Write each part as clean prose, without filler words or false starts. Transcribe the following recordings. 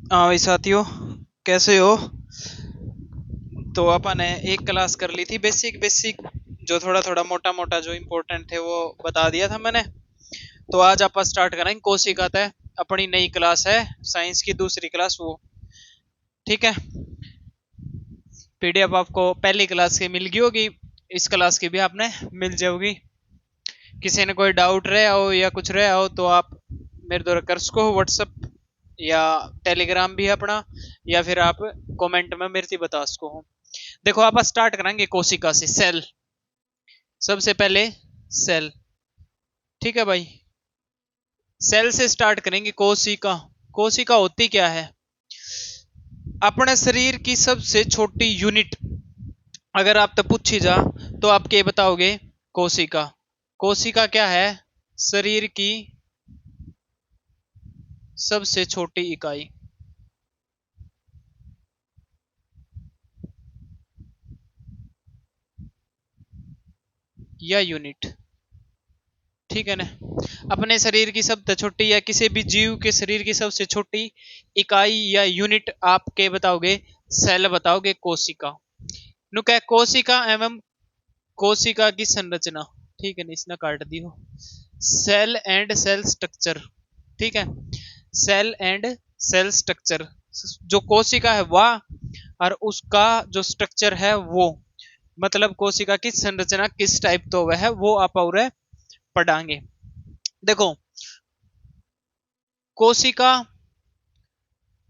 हाँ भाई साथियों, कैसे हो? तो अपन ने एक क्लास कर ली थी, बेसिक बेसिक, जो थोड़ा थोड़ा मोटा मोटा जो इम्पोर्टेंट थे वो बता दिया था मैंने। तो आज अपन स्टार्ट करेंगे कोशिका तय। अपनी नई क्लास है, साइंस की दूसरी क्लास वो। ठीक है। पीडीएफ आपको पहली क्लास की मिल गई होगी, इस क्लास की भी आपने मिल जाएगी। किसी ने कोई डाउट रहे हो या कुछ रहे हो तो आप मेरे द्वारा कर सको हो, व्हाट्सअप या टेलीग्राम भी है अपना, या फिर आप कमेंट में मेरे से बता सको हो। देखो, आप स्टार्ट करेंगे कोशिका से, सेल। सबसे पहले सेल। ठीक है भाई, सेल से स्टार्ट करेंगे। कोशिका, कोशिका होती क्या है? अपने शरीर की सबसे छोटी यूनिट अगर आप तो पूछी जा तो आप क्या बताओगे? कोशिका। कोशिका क्या है? शरीर की सबसे छोटी इकाई या यूनिट। ठीक है ना? अपने शरीर की सबसे छोटी या किसी भी जीव के शरीर की सबसे छोटी इकाई या यूनिट आप क्या बताओगे? सेल बताओगे, कोशिका। नु क्या कोशिका एवं कोशिका की संरचना। ठीक है ना, इसने काट दी हो। Cell and cell structure. ठीक है, सेल एंड सेल स्ट्रक्चर। जो कोशिका है वह, और उसका जो स्ट्रक्चर है वो, मतलब कोशिका की संरचना किस टाइप तो वह है वो आप और पढ़ाएंगे। देखो, कोशिका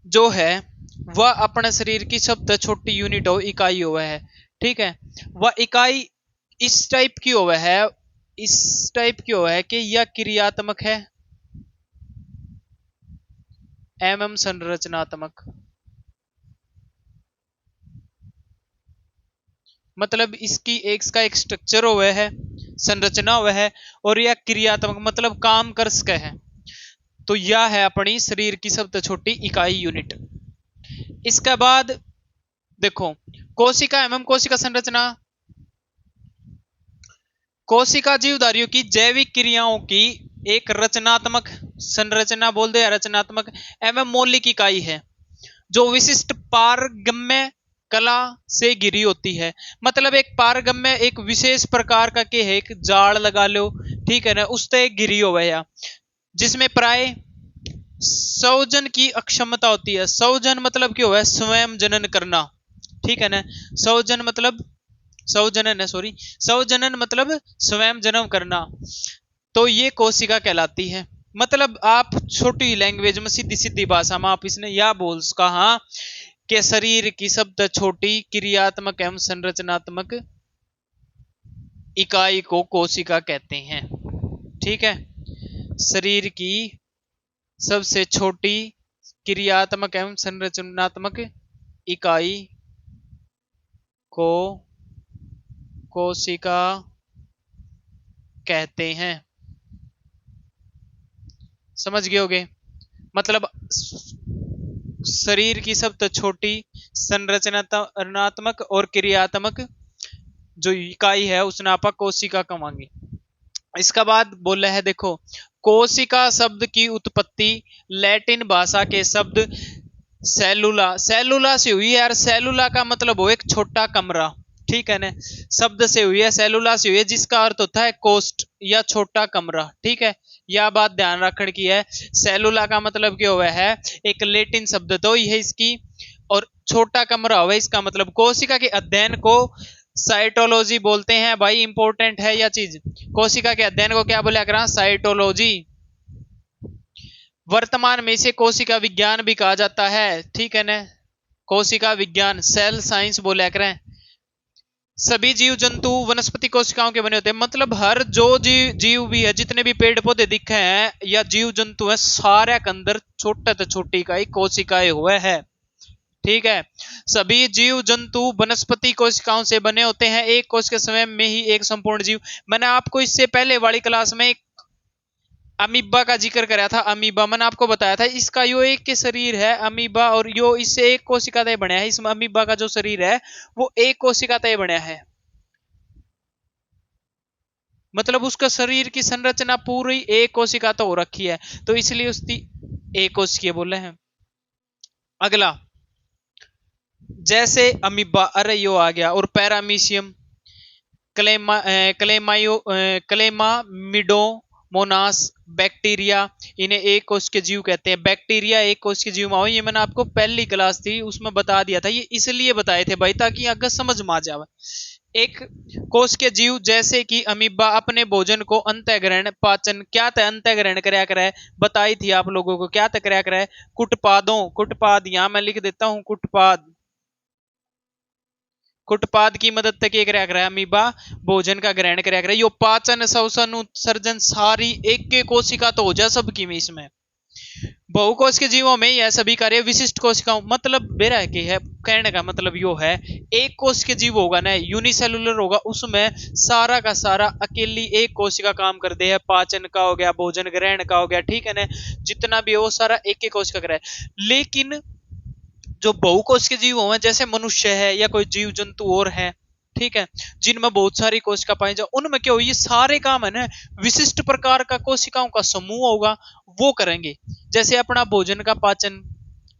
जो है वह अपने शरीर की सबसे छोटी यूनिट हो, इकाई हो है। ठीक है, वह इकाई इस टाइप की हो है, इस टाइप की हो है कि यह क्रियात्मक है एवं संरचनात्मक। मतलब इसकी एक इसका एक स्ट्रक्चर हुआ है, संरचना हुआ है, और यह क्रियात्मक मतलब काम कर सके है। तो यह है अपनी शरीर की सबसे छोटी इकाई, यूनिट। इसके बाद देखो, कोशिका एवं कोशिका संरचना। कोशिका जीवधारियों की जैविक क्रियाओं की एक रचनात्मक, संरचना बोल दे या रचनात्मक एवं मौलिक इकाई है, जो विशिष्ट पारगम्य कला से घिरी होती है। मतलब एक पारगम्य, एक विशेष प्रकार का के है, एक जाल लगा लो, ठीक है ना, उससे घिरी हो गया, जिसमें प्राय सौजन की अक्षमता होती है। सौजन मतलब क्यों है? स्वयं जनन करना। ठीक है ना, सौजन मतलब सौजनन है, सॉरी, सौजनन मतलब स्वयं जन्म करना। तो ये कोशिका कहलाती है। मतलब आप छोटी लैंग्वेज में, सीधी सीधी भाषा में आप इसने या बोल कहा कि शरीर की सबसे छोटी क्रियात्मक एवं संरचनात्मक इकाई को कोशिका कहते हैं। ठीक है, शरीर की सबसे छोटी क्रियात्मक एवं संरचनात्मक इकाई को कोशिका कहते हैं। समझ गए होगे? मतलब शरीर की सबसे छोटी संरचनात्मक और क्रियात्मक जो इकाई है उसने आपा कोशिका कहेंगे। इसका बाद बोला है, देखो, कोशिका शब्द की उत्पत्ति लैटिन भाषा के शब्द सेलुला, सेलुला से हुई है। यार, सेलुला का मतलब हो एक छोटा कमरा। ठीक है ना, शब्द से हुई है, सेलुला से हुई है, जिसका अर्थ होता है कोस्ट या छोटा कमरा। ठीक है, यह बात ध्यान रखने की है। सेलुला का मतलब क्या हुआ है? एक लेटिन शब्द तो यह इसकी, और छोटा कमरा हुआ इसका मतलब। कोशिका के अध्ययन को साइटोलॉजी बोलते हैं भाई, इंपॉर्टेंट है यह चीज। कोशिका के अध्ययन को क्या बोला करा? साइटोलॉजी। वर्तमान में इसे कोशिका विज्ञान भी कहा जाता है। ठीक है ना, कोशिका विज्ञान, सेल साइंस बोला करें। सभी जीव जंतु वनस्पति कोशिकाओं के बने होते हैं। मतलब हर जो जीव भी है, जितने भी पेड़ पौधे दिखे हैं या जीव जंतु है, सारे के अंदर छोटे से छोटी इकाई कोशिकाएं हुए है। ठीक है, सभी जीव जंतु वनस्पति कोशिकाओं से बने होते हैं। एक कोशिका स्वयं में ही एक संपूर्ण जीव। मैंने आपको इससे पहले वाली क्लास में एक अमीबा का जिक्र कराया था। अमीबा मैंने आपको बताया था, इसका यो एक के शरीर है अमीबा, और यो इससे एक कोशिका तय बना है। इसमें अमीबा का जो शरीर है वो एक कोशिका तय बना है। मतलब उसका शरीर की संरचना पूरी एक कोशिका तो हो रखी है, तो इसलिए उसकी एक कोशिकीय बोले हैं। अगला, जैसे अमीबा, अरे यो आ गया, और पैरामीशियम, क्लेमामिडोमोनास, बैक्टीरिया, इन्हें एक कोश के जीव कहते हैं। बैक्टीरिया एक कोश के जीव में आओ, ये मैंने आपको पहली क्लास थी उसमें बता दिया था, ये इसलिए बताए थे भाई ताकि अगर समझ में आ जाए। एक कोश के जीव जैसे कि अमीबा अपने भोजन को अंतःग्रहण पाचन क्या तय अंतःग्रहण करया करे, बताई थी आप लोगों को, क्या तय करया करे, कुटपादों, कुटपाद यहां मैं लिख देता हूं, कुटपाद, कुटपाद की मदद तक एक रह अमीबा भोजन का ग्रहण करया करे। यो पाचन, श्वसन, उत्सर्जन सारी एक के कोशिका तो हो जाए सबकी में। इसमें बहुकोश के जीवों में यह सभी कार्य विशिष्ट कोशिकाओं, मतलब बेरा के है, कहने का मतलब यो है, एक कोश के जीव होगा ना, यूनिसेलुलर होगा, उसमें सारा का सारा अकेली एक कोशिका काम कर दे है, पाचन का हो गया, भोजन ग्रहण का हो गया, ठीक है ना, जितना भी वो सारा एक एक कोशिका करे। लेकिन जो बहुकोश के जीव हैं जैसे मनुष्य है या कोई जीव जंतु और है, ठीक है, जिनमें बहुत सारी कोशिका पाई जाए, उनमें क्या हो, ये सारे काम है ना विशिष्ट प्रकार का कोशिकाओं का समूह होगा, वो करेंगे। जैसे अपना भोजन का पाचन,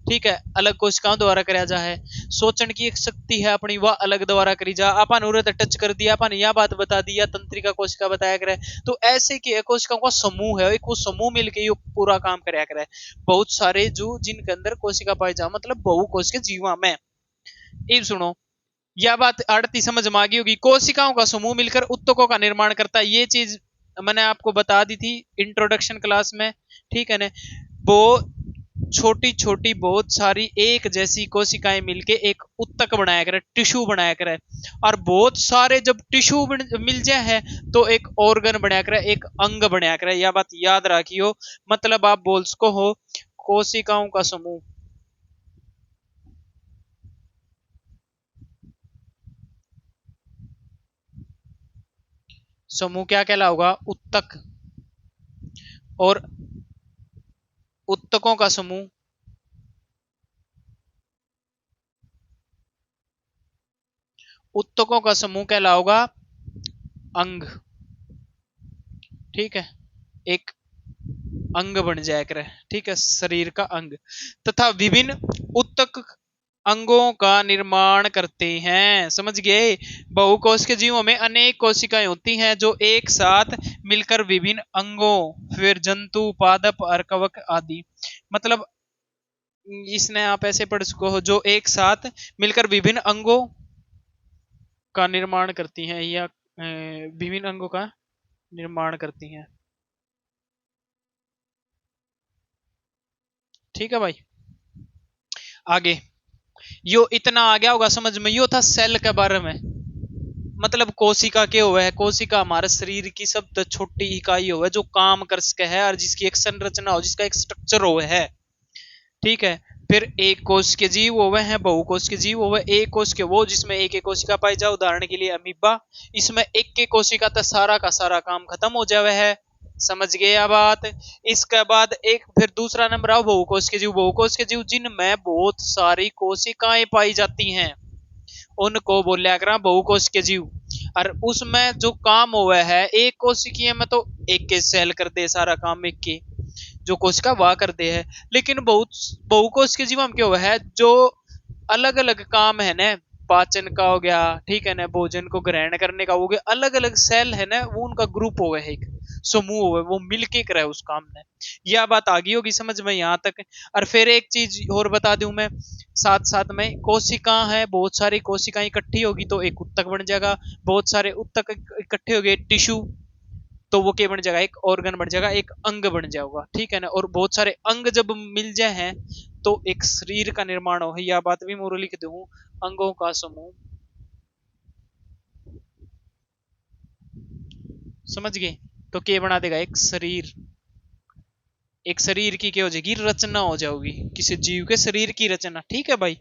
ठीक है, अलग कोशिकाओं द्वारा कराया जा है। सोचन की एक शक्ति है अपनी, वह अलग द्वारा करी जा, अपन उन्हें टच कर दिया, अपन यह बात बता दी, या तंत्रिका कोशिका बताया करे, तो ऐसे की कोशिकाओं का समूह है, एक वो समूह मिलकर ये पूरा काम कराया करे। बहुत सारे जो जिनके अंदर कोशिका पाई जा, मतलब बहुकोश के जीवा में। अब सुनो, यह बात आड़ती समझ में आ गई होगी, कोशिकाओं का समूह मिलकर उत्तकों का निर्माण करता है, ये चीज मैंने आपको बता दी थी इंट्रोडक्शन क्लास में, ठीक है ना। वो छोटी छोटी बहुत सारी एक जैसी कोशिकाएं मिलके एक उत्तक बनाया करे, टिश्यू बनाया करे, और बहुत सारे जब टिश्यू मिल जाए है तो एक ऑर्गन बनाया करे, एक अंग बनाया करे, यह बात याद रखियो। मतलब आप बोल सको हो कोशिकाओं का समूह, समूह क्या कहला होगा, उत्तक, और उत्तकों का समूह, उत्तकों का समूह कहला होगा अंग, ठीक है, एक अंग बन जाया करे, ठीक है, शरीर का अंग, तथा विभिन्न उत्तक अंगों का निर्माण करते हैं, समझ गए। बहुकोश के जीवों में अनेक कोशिकाएं होती हैं जो एक साथ मिलकर विभिन्न अंगों, फिर जंतु, पादप और कवक आदि, मतलब इसने आप ऐसे पढ़ सको हो, जो एक साथ मिलकर विभिन्न अंगों का निर्माण करती हैं, या विभिन्न अंगों का निर्माण करती हैं, ठीक है भाई। आगे, यो इतना आ गया होगा समझ में, यो था सेल के बारे में, मतलब कोशिका के हुए है, कोशिका हमारे शरीर की सबसे छोटी इकाई हो है जो काम कर सके है, और जिसकी एक संरचना हो, जिसका एक स्ट्रक्चर हो है, ठीक है। फिर एक कोश के जीव हुए हैं, बहुकोश के जीव हुए, एक कोश के वो जिसमें एक एक कोशिका पाई जाए, उदाहरण के लिए अमीबा, इसमें एक एक कोशिका तक सारा का सारा काम खत्म हो जावे है, समझ गए बात। इसके बाद एक फिर दूसरा नंबर आओ बहुकोश के जीव, बहुकोश के जीव जिनमें बहुत सारी कोशिकाएं पाई जाती हैं, उनको बोलिया करा बहुकोश के जीव। और उसमें जो काम हुआ है एक कोशिकीय में तो एक के सेल कर दे सारा काम, एक के जो कोशिका वाह करते हैं, लेकिन बहुत बहुकोश के जीव में क्या हुआ है, जो अलग अलग काम है ना, पाचन का हो गया, ठीक है ना, भोजन को ग्रहण करने का हो गया, अलग अलग सेल है ना, वो उनका ग्रुप हो गया, एक समूह हो गया, वो मिलके करे उस काम ने। यह बात आ गई होगी समझ में यहाँ तक। और फिर एक चीज और बता दूं मैं, साथ साथ में कोशिका है, बहुत सारी कोशिकाएं इकट्ठी होगी तो एक उत्तक बन जाएगा, बहुत सारे उत्तक इकट्ठे हो गए टिश्यू, तो वो क्या बन जाएगा, एक ऑर्गन बन जाएगा, एक अंग बन जाएगा, ठीक है ना। और बहुत सारे अंग जब मिल जाए हैं तो एक शरीर का निर्माण हो, यह बात भी मैं लिख दूं, अंगों का समूह, समझ गए, तो क्या बना देगा, एक शरीर, एक शरीर की क्या हो जाएगी, रचना हो जाएगी, किसी जीव के शरीर की रचना, ठीक है भाई।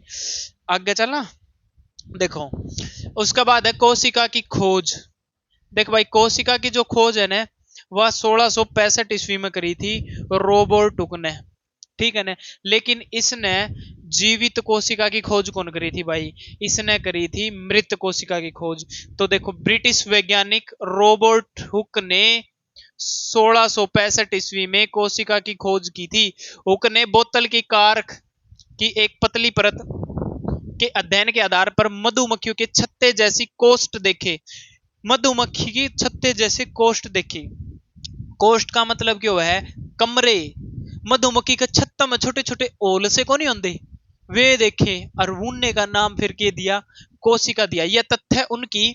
आगे चलना, देखो उसके बाद है कोशिका की खोज। देख भाई, कोशिका की जो खोज है ना, वह 1665 ईस्वी में करी थी रोबर्ट हुक ने, ठीक है ना। लेकिन इसने जीवित कोशिका की खोज कौन करी थी भाई, इसने करी थी मृत कोशिका की खोज। तो देखो ब्रिटिश वैज्ञानिक रोबर्ट हुक ने 1665 ईस्वी में कोशिका की खोज की थी। हुक ने बोतल की कार्क, की एक पतली परत के अध्ययन के आधार पर मधुमक्खियों के छत्ते जैसी कोष्ठ देखे। मधुमक्खी की छत्ते जैसे कोष्ठ देखे। कोष्ठ का मतलब क्यों है? कमरे। मधुमक्खी के छत्ता में छोटे छोटे ओल से को नहीं होंगे, वे देखे और उनने का नाम फिर के दिया कोशिका दिया। यह तथ्य उनकी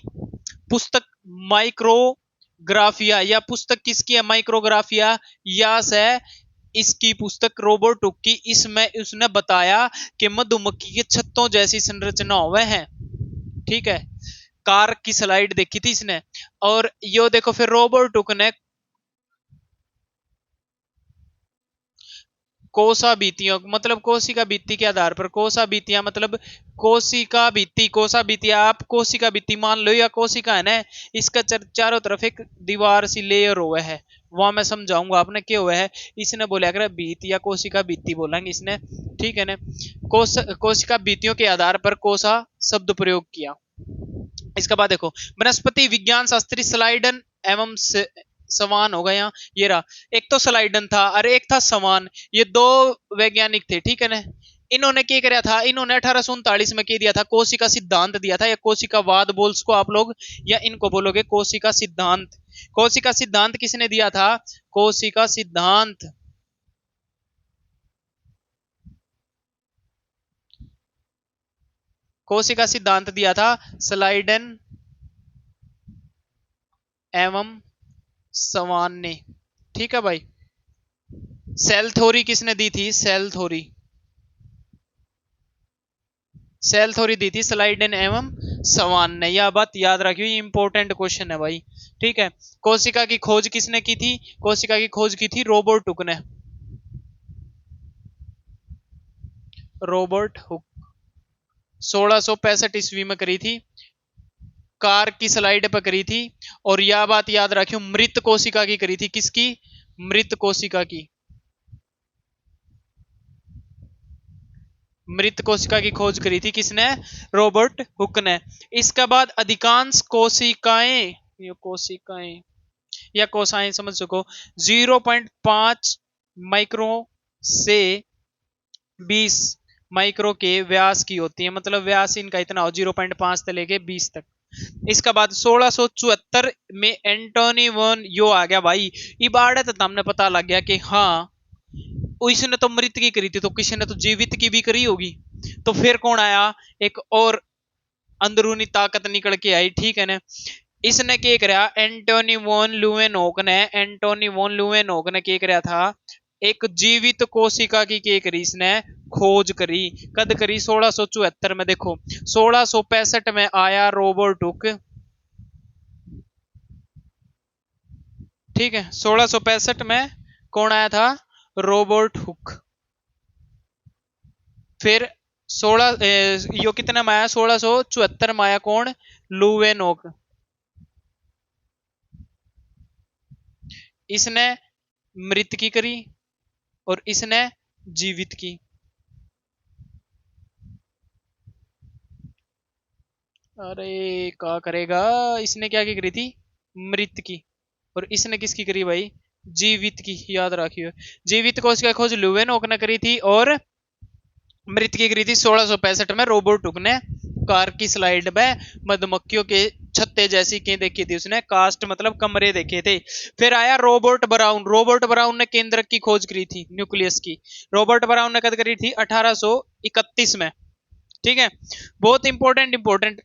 पुस्तक माइक्रोग्राफिया, या पुस्तक किसकी है? माइक्रोग्राफिया यास है इसकी पुस्तक रोबर्ट हुक की। इसमें उसने बताया कि मधुमक्खी के छत्तों जैसी संरचना हुए हैं। ठीक है, कार की स्लाइड देखी थी इसने। और यो देखो फिर रॉबर्ट हुक ने कोसा बीतियों मतलब कोशिका भित्ति के आधार पर, कोसा बीतियां मतलब कोशिका भित्ति, कोसा बीतिया आप कोशिका भित्ति मान लो या कोशिका है ना, इसका चारों तरफ एक दीवार सी लेयर हुआ है, वहां मैं समझाऊंगा आपने क्या हुआ है। इसने बोला अगर बीत या कोशिका भित्ति बोलेंगे इसने, ठीक है ना। कोशिका भित्तियों के आधार पर कोसा शब्द प्रयोग किया। इसके बाद देखो वनस्पति विज्ञान शास्त्री स्लाइडन एवं सवान हो गया। ये रहा, एक तो स्लाइडन था और एक था सवान, ये दो वैज्ञानिक थे, ठीक है ना। इन्होंने क्या किया था? इन्होंने 1839 में क्या दिया था? कोशिका सिद्धांत दिया था, या कोशिकावाद बोल उसको आप लोग, या इनको बोलोगे कोशिका सिद्धांत। कोशिका सिद्धांत किसने दिया था? कोशिका सिद्धांत कोशिका सिद्धांत दिया था स्लाइडन एवं सवान ने, ठीक है भाई। सेल थ्योरी किसने दी थी? सेल थ्योरी, सेल थ्योरी दी थी स्लाइडन एवं सवान ने। यह बात याद रखियो, ये इंपॉर्टेंट क्वेश्चन है भाई, ठीक है। कोशिका की खोज किसने की थी? कोशिका की खोज की थी रॉबर्ट हुक ने, रॉबर्ट हुक 1665 ईस्वी में करी थी, कार की स्लाइड पर करी थी। और यह बात याद रखियो मृत कोशिका की करी थी, किसकी? मृत कोशिका की, मृत कोशिका की खोज करी थी किसने? रॉबर्ट हुक ने। इसके बाद अधिकांश कोशिकाएं, ये कोशिकाएं या कोसाएं समझ सको, 0.5 माइक्रो से 20 माइक्रो के व्यास की होती है, मतलब व्यास इनका इतना हो 0.5 से लेके 20 तक। इसके बाद 1674 में एंटोनी वन यो आ गया भाई। इबारत हमने पता लग गया कि हाँ इसने तो मृत की करी थी, तो किसी ने तो जीवित की भी करी होगी। तो फिर कौन आया? एक और अंदरूनी ताकत निकल के आई, ठीक है ना। इसने क्या करा? एंटोनी वॉन लुवेनहोक ने, एंटोनी वॉन लुवेनहोक ने क्या करा था? एक जीवित कोशिका की क्या करी? इसने खोज करी। कद करी? 1674 में। देखो 1665 में आया रॉबर्ट हुक, ठीक है। 1665 में कौन आया था? Robert Hooke. फिर 16 यो कितने में आया? 1674 में आया कौन? लुवेनहोक। इसने मृत की करी और इसने जीवित की। अरे क्या करेगा? इसने क्या की करी थी? मृत की। और इसने किसकी करी भाई? जीवित की। याद रखियो, जीवित कोशिका खोज लुवेनहोक ने करी थी और मृत की करी थी 1665 में रॉबर्ट हुक ने। कार की स्लाइड में मधुमक्खियों के छत्ते जैसी की देखी थी उसने, कास्ट मतलब कमरे देखे थे। फिर आया रॉबर्ट ब्राउन। रॉबर्ट ब्राउन ने केंद्रक की खोज करी थी, न्यूक्लियस की। रॉबर्ट ब्राउन ने कद करी थी 1831 में, ठीक है। बहुत इंपॉर्टेंट इंपॉर्टेंट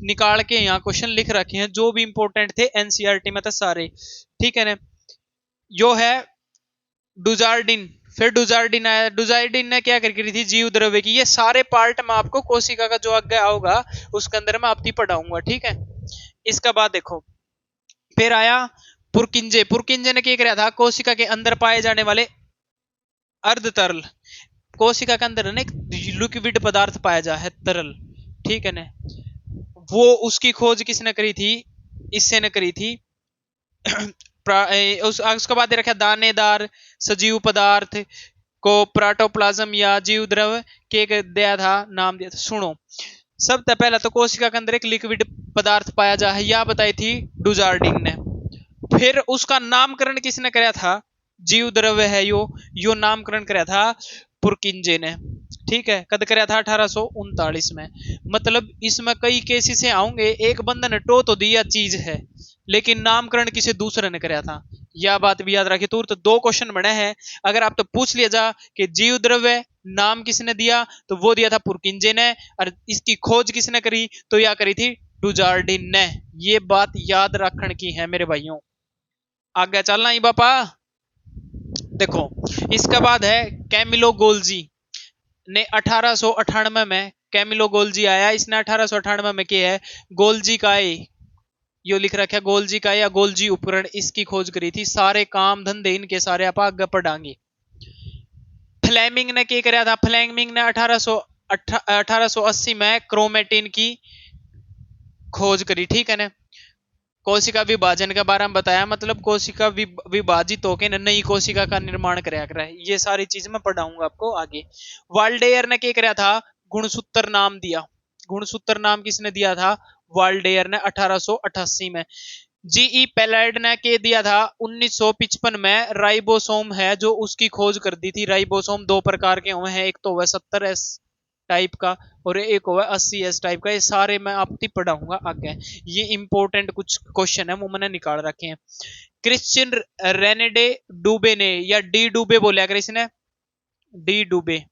निकाल के यहाँ क्वेश्चन लिख रखे हैं, जो भी इंपॉर्टेंट थे एनसीईआरटी में था सारे, ठीक है ना। यो है डुजार्डिन। फिर डुजार्डिन आया। डुजार्डिन ने क्या करी थी? जीव द्रव्य की। ये सारे पार्ट में आपको कोशिका का जो आगे होगा उसके अंदर मैं आपकी पढ़ाऊंगा, ठीक है। इसका बाद देखो फिर आया पुरकिंजे। पुरकिंजे ने क्या किया था? कोशिका के अंदर पाए जाने वाले अर्ध तरल, कोशिका के अंदर ना एक लिक्विड पदार्थ पाया जा है, तरल, ठीक है ना। वो उसकी खोज किसने करी थी? इससे ने करी थी। उसके बाद रखा दानेदार सजीव पदार्थ को प्रोटोप्लाज्म या जीव द्रव के दिया था, नाम दिया था। सुनो, सबसे पहला तो कोशिका के अंदर एक लिक्विड पदार्थ पाया जा है, यह बताई थी डुजार्डिन ने। फिर उसका नामकरण किसने कराया था? जीव द्रव्य है यो नामकरण कराया था पुरकिंजे ने। ठीक है, कद कराया था 1839 में। मतलब इसमें कई केसेस से आऊंगे, एक बंदा ने टो तो दिया चीज है, लेकिन नामकरण किसी दूसरे ने कराया था। यह बात भी याद रखिए। तो दो क्वेश्चन बने हैं। अगर आप तो पूछ लिया जा कि जीव द्रव्य नाम किसने दिया, तो वो दिया था पुरकिंजे ने, और इसकी खोज किसने करी, तो यह करी थी डुजार्डिन ने। ये बात याद रखने की है मेरे भाइयों। आगे चलना ही बापा। देखो, इसके बाद है कैमिलो गोल्जी ने 1898 में, कैमिलो गोल्जी आया, इसने 1898 में किया है गोल्जी का यो लिख रखा है गोल्जी का या गोल्जी उपकरण, इसकी खोज करी थी। सारे काम धंधे इनके सारे आप आगे पढ़ाएंगे। फ्लेमिंग ने क्या कराया था, फ्लेमिंग ने 1880 में क्रोमेटिन की खोज करी, ठीक है ना। कोशिका विभाजन के बारे में बताया, मतलब कोशिका विभाजित होकर नई कोशिका का निर्माण कराया करा है। ये सारी चीज मैं पढ़ाऊंगा आपको आगे। वाल्डेयर ने क्या कराया था, गुणसूत्र नाम दिया। गुणसूत्र नाम किसने दिया था, वाल्डेयर ने 1888 में। जीई पैलाइड ने के दिया था 1955 में। राइबोसोम है जो उसकी खोज कर दी थी। राइबोसोम दो प्रकार के हुए हैं, एक तो वह 70S टाइप का और एक हुआ 80S टाइप का। ये सारे मैं आपको पढ़ाऊंगा आगे। ये इंपॉर्टेंट कुछ क्वेश्चन है वो मैंने निकाल रखे हैं। क्रिश्चियन रेनेडे डूबे ने, या डी डूबे बोलिया कर इसने, डी डूबे,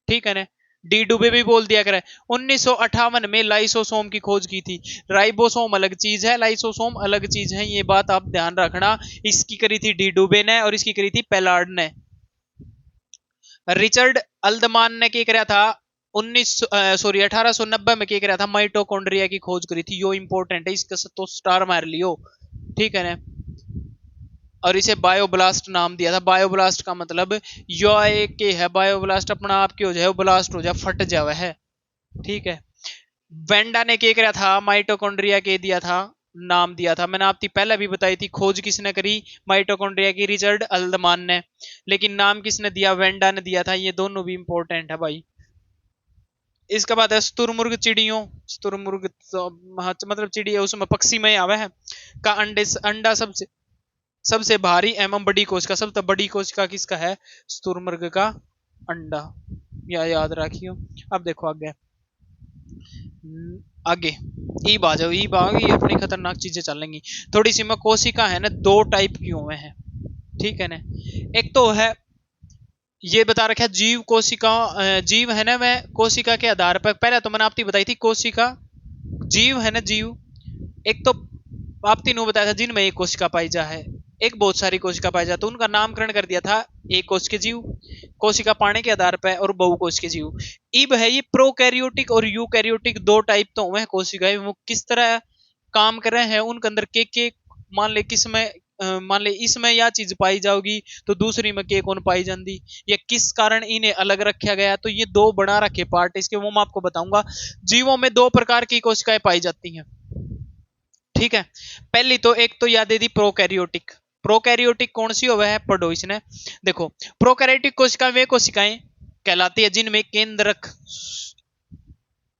ठीक है ना, डी डुबे भी बोल दिया करे। 1958 में लाइसोसोम की खोज की थी। राइबोसोम अलग चीज है, लाइसोसोम अलग चीज है, ये बात आप ध्यान रखना। इसकी करी थी डी डुबे ने और इसकी करी थी पेलार्ड ने। रिचर्ड अल्दमान ने क्या कराया था 1890 में, क्या कराया था माइटोकॉन्ड्रिया की खोज करी थी। यो इंपॉर्टेंट है, इसका तो स्टार मार लियो, ठीक है ना। और इसे बायोब्लास्ट नाम दिया था। बायोब्लास्ट का मतलब यो के है, बायोब्लास्ट अपना आप की हो जाए, ब्लास्ट हो जाए, फट जावे है, ठीक है। वेंडा ने क्या कराया था, माइटोकॉन्ड्रिया के दिया था, नाम दिया था। मैंने आपकी पहले भी बताई थी, खोज किसने करी माइटोकॉन्ड्रिया की, रिचर्ड अल्दमान ने, लेकिन नाम किसने दिया, वेंडा ने दिया था। ये दोनों भी इंपॉर्टेंट है भाई। इसके बाद है स्तुरमुर्ग चिड़ियों, स्तुरमुर्ग मतलब चिड़िया, उसमें पक्षी में आवे है का अंडे, अंडा सबसे सबसे भारी एवं बड़ी कोशिका, सबसे बड़ी कोशिका किसका है, स्तुरमुर्ग का अंडा, या याद रखियो। अब देखो आगे, आगे ईब आ जाओ, ईब आ गई, अपनी खतरनाक चीजें चलेंगी। थोड़ी सी में कोशिका है ना, दो टाइप की हुए हैं, ठीक है ना। एक तो है, ये बता रखा है जीव कोशिका, जीव है ना, मैं कोशिका के आधार पर, पहले तो मैंने आपकी बताई थी कोशिका, जीव है ना, जीव। एक तो आप तीनों बताया था जिनमें एक कोशिका पाई जा है, एक बहुत सारी कोशिका पाई जाती, तो उनका नामकरण कर दिया था एक कोश के जीव, कोशिका पाने के आधार पर, और बहुकोश के जीव। इब है ये प्रोकैरियोटिक और यूकैरियोटिक दो टाइप तो हुए हैं कोशिकाएं, वो किस तरह काम कर रहे हैं, उनके अंदर के मान ले किसमें, मान ले इसमें यह चीज पाई जाओगी तो दूसरी में के कौन पाई जाती, या किस कारण इन्हें अलग रखा गया। तो ये दो बना रखे पार्ट इसके, वो मैं आपको बताऊंगा। जीवों में दो प्रकार की कोशिकाएं पाई जाती हैं, ठीक है। पहली तो एक तो याद दी प्रोकैरियोटिक। प्रोकैरियोटिक कौन सी हो है, पढ़ो इसने। देखो, प्रोकैरियोटिक कोशिका वे कोशिकाएं कहलाती है जिनमें केंद्रक,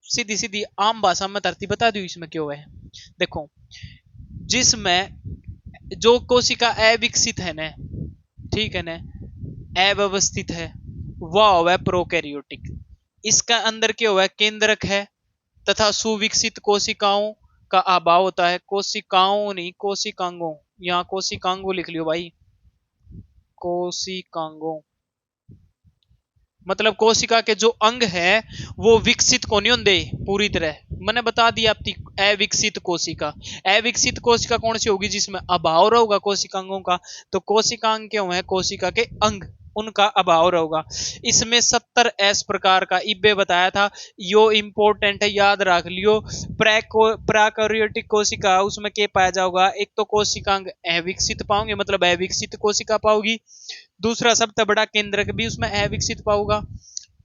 सीधी सीधी आम भाषा में धरती बता दी इसमें क्यों है। देखो, जिसमें जो कोशिका अविकसित है ना, ठीक है ना, अव्यवस्थित है, वह हुआ प्रोकैरियोटिक। इसका अंदर क्या हुआ है, केंद्रक है, तथा सुविकसित कोशिकाओं का अभाव होता है। कोशिकाओं नहीं, कोशिकांगों, यहाँ कोशिकांगों लिख लियो भाई, कोशिकांगों मतलब कोशिका के जो अंग है वो विकसित को नहीं होंगे पूरी तरह। मैंने बता दिया आपकी अविकसित कोशिका। अविकसित कोशिका कौन सी होगी, जिसमें अभाव रहेगा कोशिकांगों का, तो कोशिकांग क्यों है, कोशिका के अंग, उनका अभाव रहेगा। इसमें 70S प्रकार का इब्बे बताया था, यो इंपॉर्टेंट है, याद रख लियो। प्राकैरियोटिक कोशिका, उसमें क्या पाया जाएगा, एक तो कोशिकांग अविकसित पाओगे, मतलब अविकसित कोशिका पाओगी। दूसरा सबसे बड़ा केंद्रक भी उसमें अविकसित पाओगा।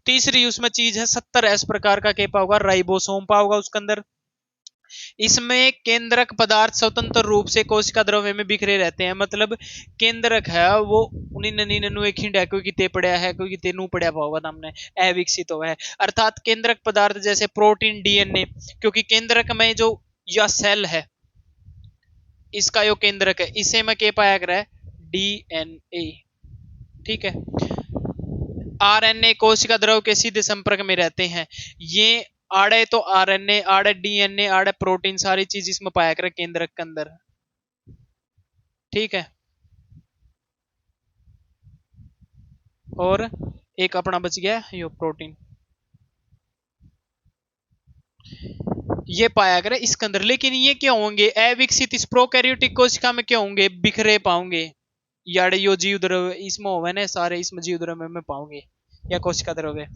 तीसरी उसमें चीज है 70S प्रकार का क्या पाओगा, राइबोसोम पाओगा उसके अंदर। इसमें केंद्रक पदार्थ स्वतंत्र रूप से कोशिका द्रव्य में बिखरे रहते हैं, मतलब केंद्रक है वो उन्हीं खिंड है, कोई किते पड़ा है, कोई किते नू पड़ा होगा, हमने अविकसित हुआ है। अर्थात केंद्रक पदार्थ जैसे प्रोटीन, डीएनए, क्योंकि केंद्रक में जो यह सेल है इसका जो केंद्रक है, इसे में क्या पाया गया है, डीएनए, ठीक है। आरएनए कोशिका द्रव के सीधे संपर्क में रहते हैं। ये आड़े तो आरएनए, आड़े डीएनए, आड़े प्रोटीन, सारी चीज इसमें पाया कर केंद्रक के अंदर। ठीक है, और एक अपना बच गया यो प्रोटीन, ये पाया करे इसके अंदर। लेकिन ये क्या होंगे अविकसित, इस प्रोकैरियोटिक कोशिका में क्या होंगे, बिखरे पाओगे। यार यो जीव द्रव्य इसमें होवे ना सारे, इसमें जीव द्रव्य में पाओगे या कोशिका द्रव्य।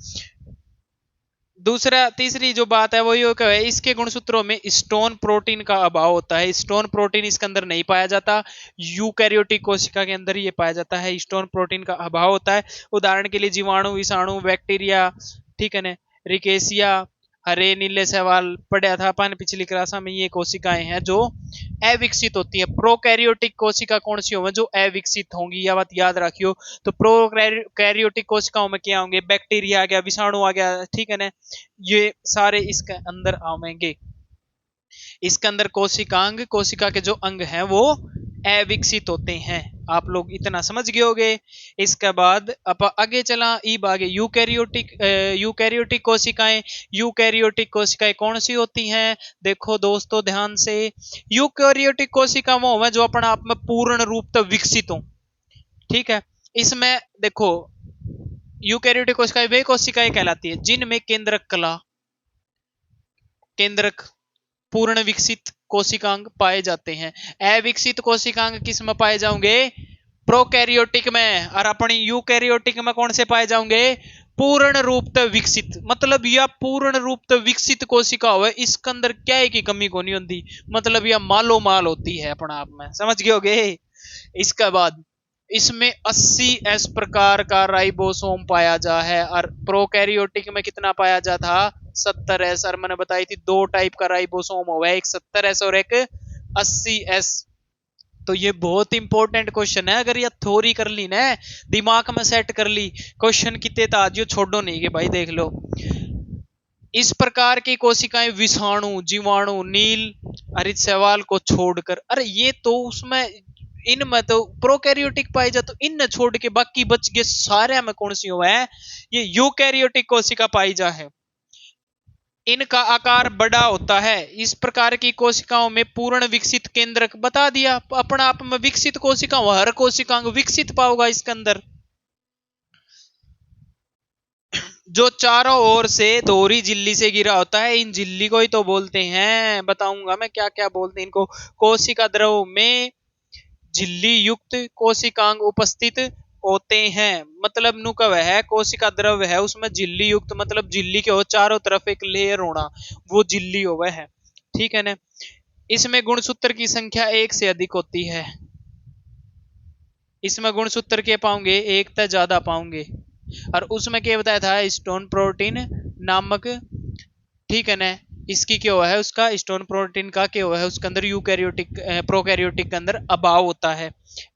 दूसरा तीसरी जो बात है वो ये है, इसके गुणसूत्रों में स्टोन प्रोटीन का अभाव होता है। स्टोन प्रोटीन इसके अंदर नहीं पाया जाता, यूकैरियोटिक कोशिका के अंदर ये पाया जाता है, स्टोन प्रोटीन का अभाव होता है। उदाहरण के लिए जीवाणु, विषाणु, बैक्टीरिया, ठीक है ना, रिकेसिया, हरे नीले सवाल पढ़ा था अपन पिछली क्लास में। ये कोशिकाएं हैं जो अविकसित होती है। प्रोकैरियोटिक कोशिका कौन सी होंगी, जो अविकसित होंगी, यह बात याद रखियो। तो प्रोकैरियोटिक कोशिकाओं में क्या होंगे, बैक्टीरिया आ गया, विषाणु आ गया, ठीक है ना, ये सारे इसके अंदर आवेंगे। इसके अंदर कोशिकांग, कोशिका के जो अंग हैं वो अविकसित होते हैं। आप लोग इतना समझ गए होगे। इसके बाद अब आगे चला, ईब आगे यूकैरियोटिक, यूकैरियोटिक कोशिकाएं। यूकैरियोटिक कोशिकाएं कौन सी होती हैं, देखो दोस्तों ध्यान से। यूकैरियोटिक कोशिका वो है जो अपना आप में पूर्ण रूप से विकसित हो। ठीक है, इसमें देखो यूकैरियोटिक कोशिकाएं वे कोशिकाएं कहलाती है जिनमें केंद्रक कला, केंद्रक पूर्ण विकसित कोशिकांग पाए जाते हैं। अविकसित कोशिकांग किस में पाए जाओगे, प्रोकैरियोटिक में, और अपनी यूकैरियोटिक में कौन से पाए जाओगे, पूर्ण रूप से विकसित। मतलब यह पूर्ण रूप से विकसित कोशिका हो, इसके अंदर क्या है की कमी को नहीं होती, मतलब यह मालो माल होती है अपना आप में, समझ गए होगे। इसके बाद इसमें 80s प्रकार का राइबोसोम पाया जा है, और प्रोकैरियोटिक में कितना पाया जा था, 70s। और मैंने बताई थी दो टाइप का राइबोसोम हुआ है, एक 70s और एक 80s। तो ये बहुत इंपॉर्टेंट क्वेश्चन है, अगर ये थ्योरी कर ली ना, दिमाग में सेट कर ली, क्वेश्चन कितने ताजियो छोड़ो नहीं के भाई, देख लो। इस प्रकार की कोशिकाएं विषाणु, जीवाणु, नील हरित शैवाल को छोड़कर, अरे ये तो उसमें इनमें तो प्रोकैरियोटिक पाई जाए, तो इन छोड़ के बाकी बच गए सारे में कौन सी हुआ है, ये यूकैरियोटिक कोशिका पाई जा है। इनका आकार बड़ा होता है। इस प्रकार की कोशिकाओं में पूर्ण विकसित केंद्रक, बता दिया अपना आप में विकसित कोशिका, हर कोशिका विकसित पाओगा इसके अंदर, जो चारों ओर से दोहरी झिल्ली से घिरा होता है। इन झिल्ली को ही तो बोलते हैं, बताऊंगा मैं क्या क्या बोलते हैं इनको, कोशिका द्रव में झिल्ली युक्त कोशिकांग उपस्थित होते हैं। मतलब नु का वह है कोशिका द्रव है, उसमें झिल्ली युक्त, मतलब झिल्ली के हो चारों तरफ एक लेयर होना, वो झिल्ली हो वह है। ठीक है ना। इसमें गुणसूत्र की संख्या एक से अधिक होती है। इसमें गुणसूत्र के पाओगे एक तक ज्यादा पाओगे, और उसमें क्या बताया था, स्टोन प्रोटीन नामक, ठीक है ना, इसकी क्या हुआ है, उसका स्टोन प्रोटीन का क्या हुआ है, उसके अंदर यूकैरियोटिक प्रोकैरियोटिक के अंदर अभाव होता है।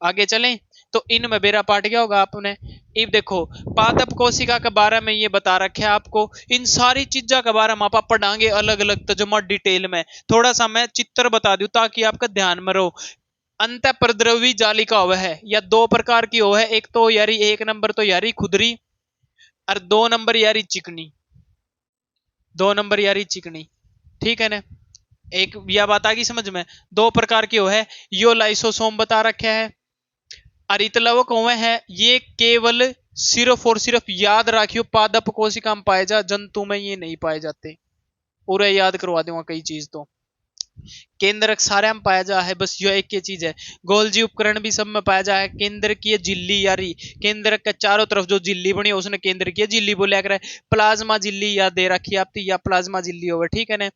आगे चलें तो इनमें बेरा पाठ गया होगा आपने। अब देखो पादप कोशिका के बारे में ये बता रखे आपको, इन सारी चीजों के बारे में आप पढ़ाएंगे अलग अलग तर्जुमा डिटेल में। थोड़ा सा मैं चित्र बता दूं ताकि आपका ध्यान में रहो। अंत प्रद्रवी जालिका हुआ है, या दो प्रकार की हो है, एक तो यारी एक नंबर तो यारी खुदरी, और दो नंबर यारी चिकनी, दो नंबर यारी चिकनी। ठीक है ना, एक यह बात आ गई समझ में। दो प्रकार की हो है, यो लाइसोसोम बता रखे है, और इतलवक हुए है, ये केवल सिर्फ और सिर्फ याद रखियो पादप कोशिका में पाए जा, जंतु में ये नहीं पाए जाते। पूरा याद करवा दूंगा कई चीज तो। केंद्रक सारे में पाया जा है, बस यो एक ही चीज है। गोल्जी उपकरण भी सब में पाया जा है। केंद्र की झिल्ली यारी, केंद्र के चारों तरफ जो झिल्ली बनी है उसने केंद्र की झिल्ली बोलिया कर। प्लाज्मा झिल्ली या दे रखी आपकी, या प्लाज्मा झिल्ली होगा, ठीक है ना।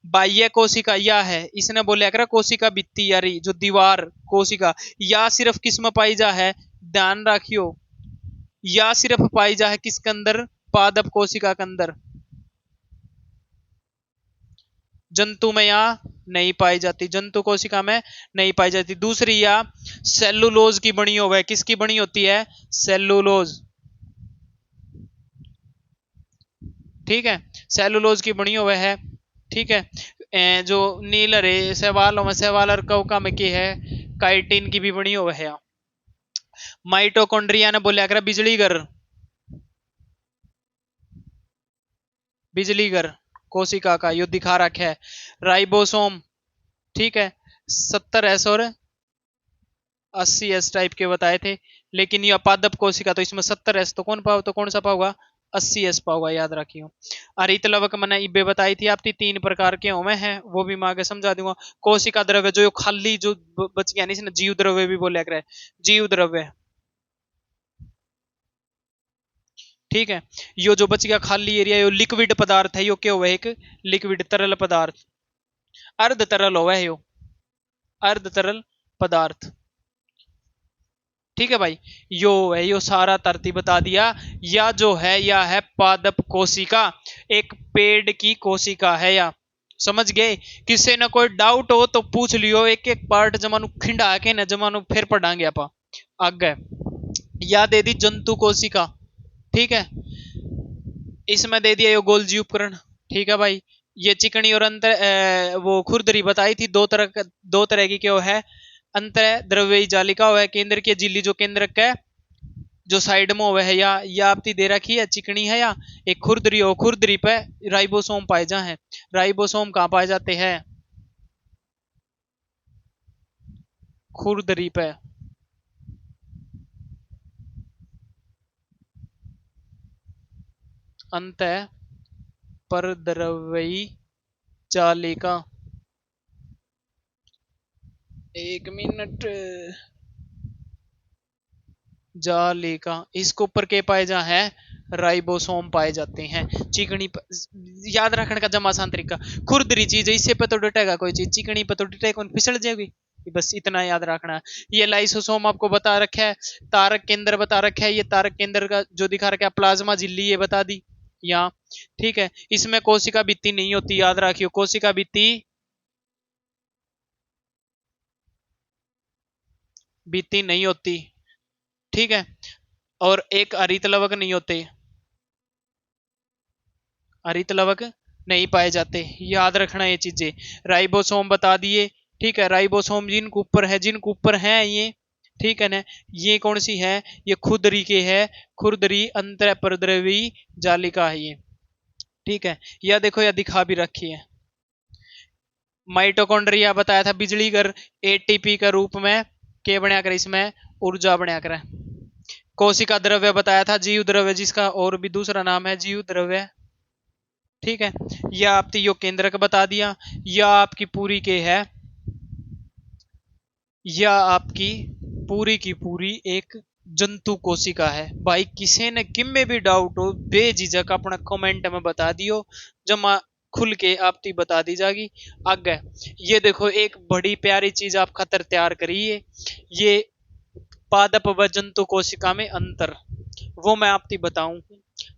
बाह्य कोशिका या है, इसने बोलिया कर कोशिका भित्ति यारी, जो दीवार कोशिका, या सिर्फ किस में पाई जा है, ध्यान रखियो, या सिर्फ पाई जा है किसके अंदर, पादप कोशिका के अंदर, जंतु में या नहीं पाई जाती, जंतु कोशिका में नहीं पाई जाती। दूसरी या सेलुलोज की बनी हो, किसकी बनी होती है, सेलुलोज, ठीक है, सेलुलोज की बनी हुई है। ठीक है, जो नील हरे शैवालों में, शैवाल और कवका में की है, काइटिन की भी बनी हुई है। माइटोकॉन्ड्रिया ने बोलिया कर बिजली घर, बिजलीघर कोशिका का यो दिखा रखा है। राइबोसोम, ठीक है, 70s और 80s टाइप के बताए थे, लेकिन ये पादप कोशिका तो इसमें 70s तो कौन सा पाओगा, 80s पाओगा, याद रखियो। हरित लवक मैंने इबे बताई थी आपकी, 3 प्रकार के होवे हैं, वो भी मैं आगे समझा दूंगा। कोशिका द्रव्य जो खाली जो बच गया नहीं, जीव द्रव्य भी बोला कर, जीव द्रव्य, ठीक है। यो जो बच गया खाली एरिया, यो लिक्विड पदार्थ है, यो क्या हुआ, एक लिक्विड तरल पदार्थ, अर्ध तरल हुआ है यो, अर्ध तरल पदार्थ, ठीक है भाई। यो है, यो सारा तरतीब बता दिया। या जो है, या है पादप कोशिका, एक पेड़ की कोशिका है, या समझ गए। किसी ना कोई डाउट हो तो पूछ लियो, एक एक पार्ट जमानु खिंडा के ना जमानु फिर पढ़ांगे आप आगे। या दे दी जंतु कोशिका, ठीक है, इसमें दे दिया यो गोल्जी उपकरण, ठीक है भाई। ये चिकनी और अंतर वो खुरदरी बताई थी, दो तरह की क्यों है, अंतर द्रव्यी जालिका हुआ है, केंद्र की झिल्ली जो केंद्र का जो साइड में हुआ है, या आपकी दे रखी है चिकनी है, या एक खुरदरी हो, खुरदरी पे राइबोसोम पाए जा है। राइबोसोम कहाँ पाए जाते हैं, खुरदरी पे, अंत परद्रव्यी जालिका, 1 मिनट, जालिका, इसके ऊपर के पाए जा है, राइबोसोम पाए जाते हैं। चिकनी याद रखने का जमासान तरीका, खुरदरी चीज है, इससे पे तो डटेगा कोई चीज, चिकनी पे तो डटेगा कौन, फिसल जाएगी, बस इतना याद रखना है। ये लाइसोसोम आपको बता रखा है, तारक केंद्र बता रखा है, ये तारक केंद्र का जो दिखा रखा है प्लाज्मा झिल्ली, ये बता दी यहाँ, ठीक है। इसमें कोशिका भित्ति नहीं होती, याद रखियो, कोशिका भित्ति भित्ति नहीं होती, ठीक है। और एक हरित लवक नहीं होते, हरित लवक नहीं पाए जाते, याद रखना ये चीजें। राइबोसोम बता दिए, ठीक है, राइबोसोम जिनके ऊपर है ये, ठीक है ना। ये कौन सी है, ये खुरदरी के है, खुरदरी अंतर परद्रवी जालिका है ये, ठीक है। यह देखो, यह दिखा भी रखी है। माइटोकॉन्ड्रिया बताया था बिजली घर, एटीपी के रूप में के बनाया कर, इसमें ऊर्जा बनाया कर। कोशिका द्रव्य बताया था, जीव द्रव्य, जिसका और भी दूसरा नाम है जीव द्रव्य, ठीक है। यह आपकी यो केंद्रक बता दिया। यह आपकी पूरी के है, यह आपकी पूरी की पूरी एक जंतु कोशिका है भाई। किसी ने किम में भी डाउट हो, बेझिझक अपना कमेंट में बता दियो, जमा खुल के आपकी बता दी जाएगी आगे। ये देखो, एक बड़ी प्यारी चीज आप खातर तैयार करिए, ये पादप व जंतु कोशिका में अंतर, वो मैं आपकी बताऊं।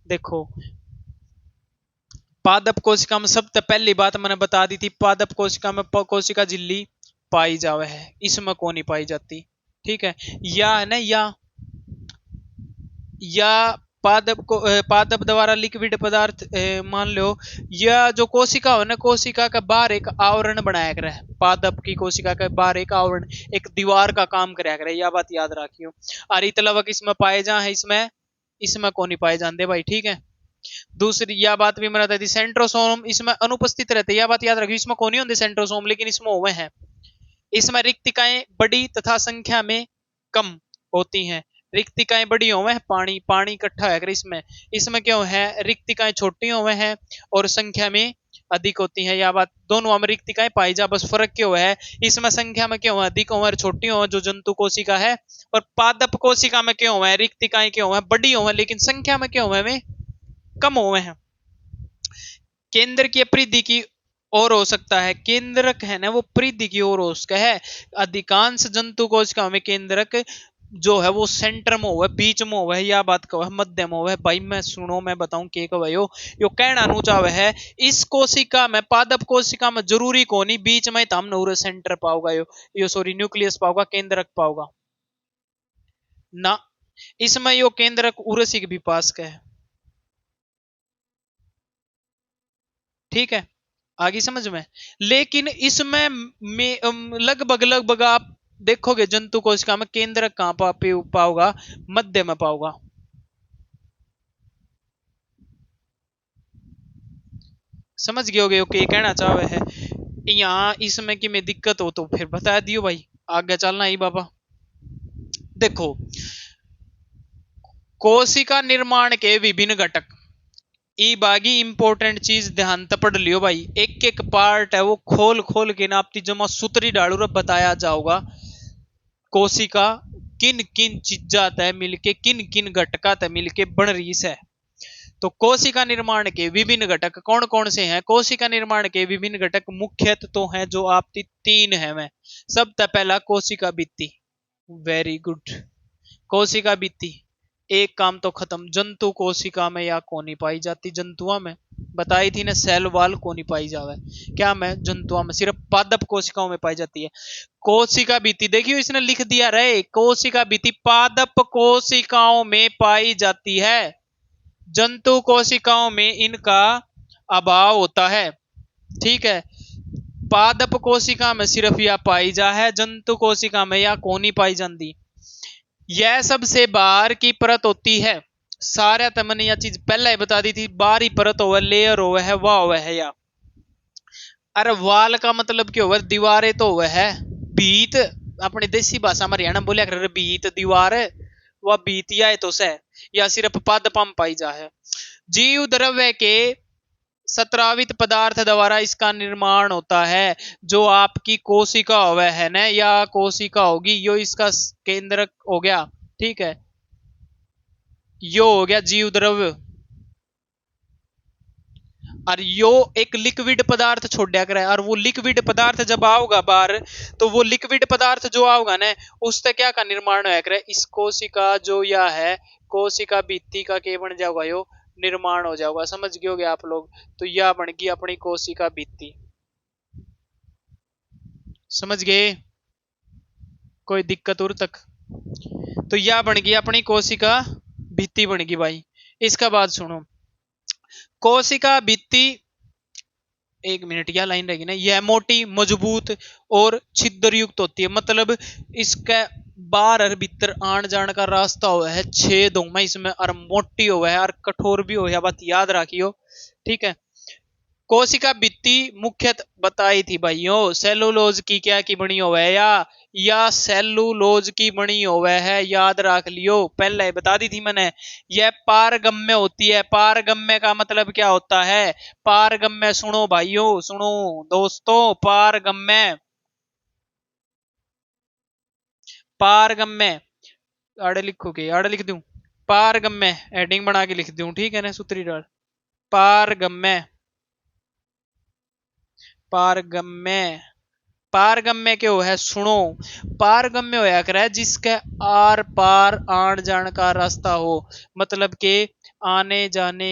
देखो, पादप कोशिका में सबसे पहली बात मैंने बता दी थी, पादप कोशिका में कोशिका झिल्ली पाई जावे है, इसमें कौन नहीं पाई जाती, ठीक है। या है ना, या पादप को पादप द्वारा लिक्विड पदार्थ मान लो, या जो कोशिका हो ना, कोशिका का बाहर एक आवरण बनाया करे, पादप की कोशिका के बाहर एक आवरण, एक दीवार का काम कराया करे, यह बात याद रखियो। हरित लवक इसमें पाए जा है, इसमें इसमें कौन नहीं पाए जाते भाई, ठीक है। दूसरी यह बात भी मैं बताई थी, सेंट्रोसोम इसमें अनुपस्थित रहते, यह बात याद रखियो, इसमें कौन नहीं होते सेंट्रोसोम, लेकिन इसमें हुए हैं। इसमें रिक्तिकाएं बड़ी तथा संख्या में कम होती हैं, रिक्तिकाएं बड़ी हुए हैं, पानी पानी इकट्ठा है, इसमें इसमें क्यों है, रिक्तिकाएं छोटी हुए हैं और संख्या में अधिक होती हैं, या बात दोनों में रिक्तिकाएं पाई जा, बस फर्क क्यों है, इसमें संख्या में क्यों है अधिक हो, छोटी हो जो जंतु कोशिका है, और पादप कोशिका में क्यों है रिक्तिकाएं क्यों है बड़ी हो, लेकिन संख्या में क्यों है कम हुए हैं। केंद्र की परिधि की और हो सकता है, केंद्रक है ना वो परिधि की ओर हो सकता है। अधिकांश जंतु कोशिकाओं में केंद्रक जो है वो सेंटर में हुआ है, बीच में हुआ है, या बात कहो मध्य में हुआ है भाई। मैं सुनो, मैं बताऊं के भाई यो कहना नूचा हुआ है, इस कोशिका में पादप कोशिका में जरूरी को नहीं बीच में तो हमने उरे सेंटर पाओगा, यो सॉरी न्यूक्लियस पाओगा, केंद्रक पाओगा ना, इसमें यो केंद्रक उरसी के भी पास का है, ठीक है, आगे समझ में। लेकिन इसमें लगभग लगभग आप देखोगे जंतु कोशिका में केंद्र कहां पाओगा, मध्य में पाओगा, समझ गए होगे ओके कहना चाहे है। यहाँ इसमें कि में दिक्कत हो तो फिर बता दियो भाई, आगे चलना ही बाबा। देखो, कोशिका निर्माण के विभिन्न घटक, ई बागी इंपॉर्टेंट चीज ध्यान से पढ़ लियो भाई। एक एक पार्ट है वो खोल खोल के ना आपकी जमा सूत्री डालू रे बताया जाओगा। कोशिका किन किन चीजा तय मिलके किन किन घटका तय मिलके बन रही है। तो कोशिका निर्माण के विभिन्न घटक कौन कौन से हैं? कोशिका निर्माण के विभिन्न घटक मुख्यतः तो हैं जो आपकी तीन है। मैं सबसे पहला कोशिका भित्ति, वेरी गुड। कोशिका भित्ति, एक काम तो खत्म। जंतु कोशिका में या कोनी पाई जाती? जंतुओं में बताई थी ना, सेल वाल कोनी पाई जावे। क्या में? जंतुओं में। सिर्फ पादप कोशिकाओं में पाई जाती है। कोशिका भित्ति देखियो इसने लिख दिया रे, कोशिका भित्ति पादप कोशिकाओं में पाई जाती है। जंतु कोशिकाओं में इनका अभाव होता है। ठीक है, पादप कोशिका में सिर्फ यह पाई जा है, जंतु कोशिका में या कोनी पाई जाती। यह सबसे बाहर की परत होती है। सारा तमने यह चीज पहले ही बता दी थी, बाहरी परत हो लेयर हो है वह हो है या। अरे वाल का मतलब क्यों हो? दीवारें तो वह है बीत, अपनी देसी भाषा में हरियाणा बोलिया कर बीत दीवार, वह बीतिया है तो सह, या सिर्फ पादपम पाई जा है। जीव द्रव्य के सत्रावित पदार्थ द्वारा इसका निर्माण होता है। जो आपकी कोशिका होवे है ना, या कोशिका होगी, यो इसका केंद्रक हो गया। ठीक है, यो हो गया जीव द्रव्य। और यो एक लिक्विड पदार्थ छोड़ा करे, और वो लिक्विड पदार्थ जब आओगा बाहर, तो वो लिक्विड पदार्थ जो आओगा ना, उससे क्या का निर्माण होया करे? इस कोशिका जो या है कोशिका भित्ति का के बन जाएगा यो निर्माण हो जाएगा। समझ गए आप लोग? तो यह बन गई अपनी कोशिका भित्ति। समझ गए? कोई दिक्कत और तक? तो यह बन गई अपनी कोशिका भित्ति बन गई भाई। इसका बाद सुनो, कोशिका भित्ति, एक मिनट, यह लाइन रहेगी ना, यह मोटी मजबूत और छिद्र युक्त होती है। मतलब इसका बाहर और भीतर आन जान का रास्ता हुआ है, छेद हो में इसमें, और मोटी हुआ है और कठोर भी हो, यह बात याद रखियो। ठीक है, कोशिका भित्ति मुख्यतः बताई थी भाइयों, सेलुलोज की क्या की बनी हुआ है, या सेलुलोज की बनी हुआ है, याद रख लियो, पहले ही बता दी थी मैंने। यह पारगम्य होती है। पारगम्य का मतलब क्या होता है? पारगम्य, सुनो भाइयों, सुनो दोस्तों, पारगम्य, पारगम्य, आड़े लिखोगे? आड़े लिख दूं? पारगम्य हेडिंग बना के लिख दूं? ठीक है ना, सूत्री डाल। पारगम्य, पारगम्य, पारगम्य क्यों है? सुनो, पारगम्य होया करे जिसके आर पार आन जान का रास्ता हो, मतलब के आने जाने,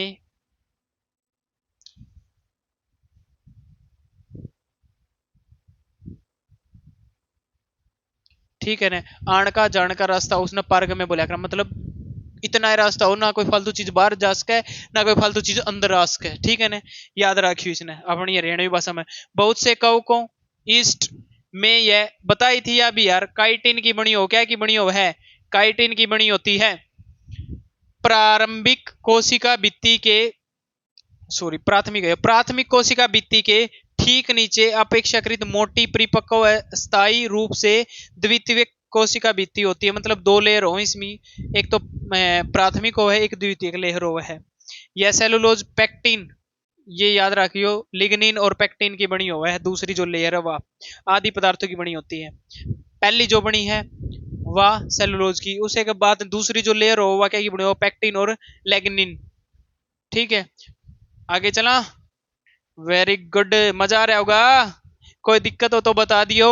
ठीक है ना, आन का जान का रास्ता उसने पारगम्य बोला कर, मतलब इतना रास्ता हो ना, कोई फालतू चीज बाहर जा सके ना कोई फालतू चीज अंदर आ सके। ठीक है ना, याद रखियो इसने अपनी हरियाणवी भाषा में। बहुत से कवकों ईस्ट में यह बताई थी या भी यार, काइटिन की बनी हो, क्या की बनी हो है? काइटिन की बनी होती है। प्रारंभिक कोशिका भित्ति के, सॉरी प्राथमिक है, प्राथमिक कोशिका भित्ति के ठीक नीचे अपेक्षाकृत मोटी परिपक्व स्थायी रूप से द्वितीयक कोशिका भित्ति होती है। मतलब दो लेयर हो इसमें, एक तो प्राथमिक हो है, एक द्वितीयक लेयर हो है। यह सेलुलोज पेक्टिन, ये याद रखियो, लिग्निन और पेक्टिन की बनी हुआ है। दूसरी जो लेयर है वह आदि पदार्थों की बनी होती है। पहली जो बनी है वह सेलुलोज की, उसे के बाद दूसरी जो लेयर हो वह क्या की बनी हो? पेक्टिन और लेग्निन। ठीक है, आगे चला। वेरी गुड, मजा आ रहा होगा। कोई दिक्कत हो तो बता दियो।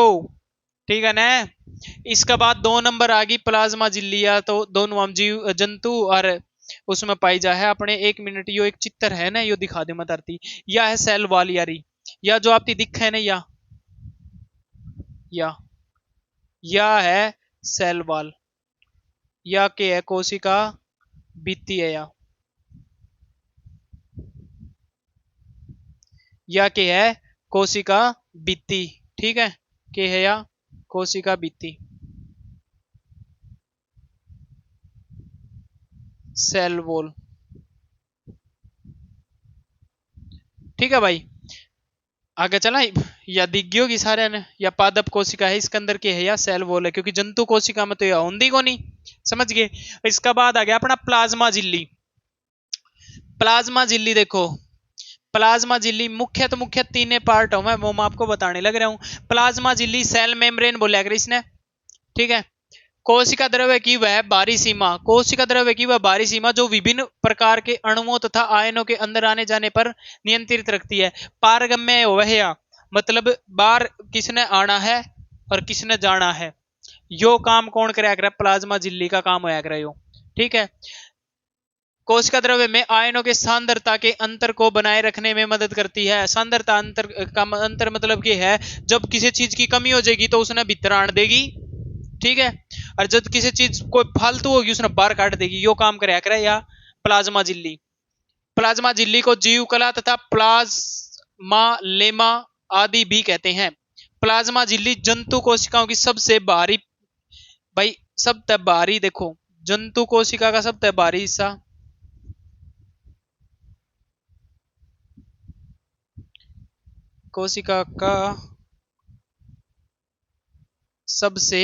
ठीक है ना। इसके बाद 2 नंबर आ गई प्लाज्मा झिल्लियां, तो दोनों हम जीव जंतु और उसमें पाई जा है। अपने 1 मिनट, यो एक चित्र है ना, यो दिखा दे मत, या है सेल वाल यारी, या जो आपकी दिख है ना, या या है सेल वाल, या के है कोशिका भित्ति है, या के है कोशिका भित्ति। ठीक है, के है या कोशिका भित्ति, सेल वॉल। ठीक है भाई। आगे चला, या दिख गई होगी सारे ने, या पादप कोशिका है इसके अंदर की है, या सेल वॉल है, क्योंकि जंतु कोशिका में तो यह होंगी को नहीं। समझ गए। इसका बाद आ गया अपना प्लाज्मा झिल्ली। प्लाज्मा झिल्ली देखो, प्लाज्मा झिल्ली मुख्य तीन पार्ट हो, मैं वो मैं आपको बताने लग रहा हूं। प्लाज्मा झिल्ली सेल मेम्ब्रेन बोला इसने, ठीक है। कोशिका द्रव्य की वह बाहरी सीमा, कोशिका द्रव्य की वह बाहरी सीमा जो विभिन्न प्रकार के अणुओं तथा आयनों के अंदर आने जाने पर नियंत्रित रखती है। पारगम्य वह, मतलब बाहर किसने आना है और किसने जाना है, यो काम कौन कराया करे, प्लाज्मा झिल्ली का काम होया करे यो, ठीक है। कोशिका द्रव्य में आयनों के सांद्रता के अंतर को बनाए रखने में मदद करती है। सांद्रता अंतर का अंतर मतलब कि है, जब किसी चीज की कमी हो जाएगी तो उसने भीतर आण देगी, ठीक है, और जब किसी चीज कोई फालतू होगी उसने बाहर काट देगी, यो काम कराया करे या प्लाज्मा झिल्ली। प्लाज्मा झिल्ली को जीव कला तथा प्लाज्मा लेमा आदि भी कहते हैं। प्लाज्मा झिल्ली जंतु कोशिकाओं की सबसे बाहरी, भाई सबसे बाहरी देखो, जंतु कोशिका का सबसे बाहरी हिस्सा, कोशिका का सबसे